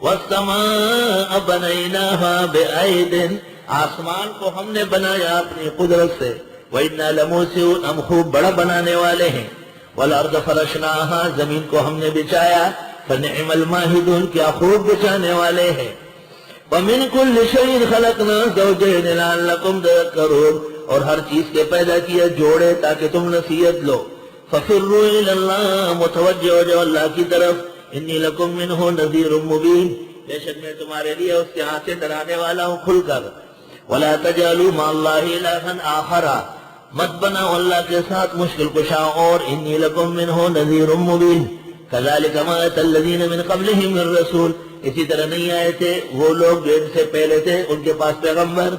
والسماء بنيناها بأيد، آسمان کو ہم نے بنایا اپنی قدرت سے، وَإِنَّا لَمُوسِعُونَ، ہم خوب بڑا بنانے والے ہیں، وَالْأَرْضَ فَرَشْنَاهَا، زمین کو ہم نے بچھایا، فَنِعِمَ الْمَاهِدُونَ، کیا خوب بچھانے والے ہیں، وَمِن كُلِّ شَيْءٍ خَلَقْنَا زَوْجَيْنِ لَعَلَّكُمْ تَذَكَّرُونَ، اور ہر چیز کے پیدا کیا جوڑے تاکہ تم نصیحت لو، فَفِرُّوا إِلَى اللَّهِ، متوجہ ہو جاؤ اللہ کی طرف، إِنِّي لَكُمْ مِنْهُ نَذِيرٌ مُبِينٌ، بے شک میں تمہارے لیے اس کے ہاں سے ڈرانے والا ہوں کھل کر، وَلَا تَجْعَلُوا مَعَ اللَّهِ إِلَٰهًا آخَرَ، مت بناؤ اللہ کے ساتھ مشکل کشا اور، إِنِّي لَكُمْ مِنْهُ نَذِيرٌ مُبِينٌ، كَذَلِكَ مَا أَتَى الَّذِينَ مِنْ قَبْلِهِمْ مِنْ رَسُولٍ، اسی طرح نہیں آئے تھے وہ لوگ جو ان سے پہلے تھے ان کے پاس پیغمبر،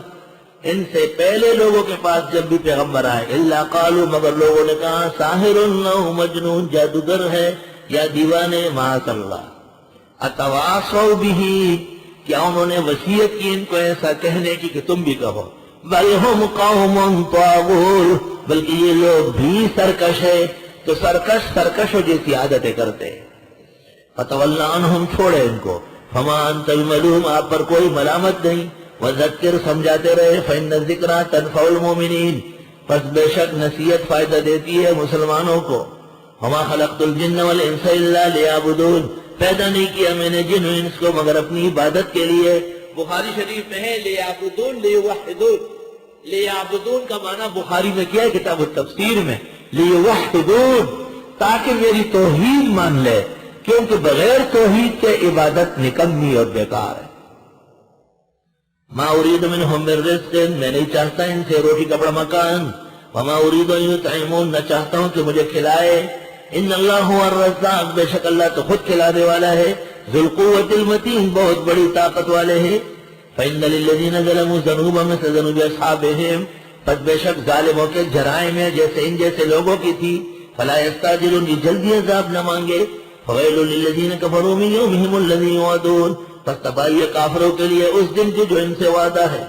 ان سے پہلے لوگوں کے پاس جب بھی پیغمبر آئے، إِلَّا قَالُوا، مگر لوگوں نے کہا ساحر أو مجنون، جادوگر ہے یا دیوانے، معاذ اللہ، اتواصوا به، کیا انہوں نے وصیت کی ان کو ایسا کہنے کی کہ تم بھی کہو، بل هم قوم طاغون، بلکہ یہ لوگ بھی سرکش ہے، تو سرکشوں جیسی عادتیں کرتے، فتول عنہم، چھوڑے ان کو، فما انت الملوم، آپ پر کوئی ملامت نہیں، وذکر، سمجھاتے رہے، فإن الذکرى تنفع المؤمنین، پس بے شک نصیحت فائدہ دیتی ہے مسلمانوں کو، وما خلقت الجن والانس الا لیعبدون، پیدا نہیں کیا میں نے جن و انس کو مگر اپنی عبادت کے لیے، بخاری شریف میں ہے لیعبدون لیوحدون، لیعبدون کا معنی بخاری میں کیا ہے کتاب التفسیر میں، لیوحدون، تاکہ میری توحید مان لے، کیونکہ بغیر توحید کے عبادت نکمی اور بیکار ہے، ما اريد منهم من رزق، میں نہیں چاہتا ان سے روٹی کپڑا مکان، وما اريد ان يطعمون، نہ چاہتا ہوں کہ مجھے کھلائے، ان اللہ هو الرزاق، بے شک اللہ تو خود کھلانے والا ہے، ذو القوة المتین، بہت بڑی طاقت والے ہیں، فإن للذین ظلموا ذنوبا مثل ذنوب اصحابهم، پس بے شک ظالموں کے جرائم ہیں جیسے ان جیسے لوگوں کی تھی، فلا یستعجلون، یہ جلدی عذاب نہ مانگے، فویل للذین کفروا من یومهم الذی یوعدون، پس تباہی کافروں کے لیے اس دن کی جو ان سے وعدہ ہے،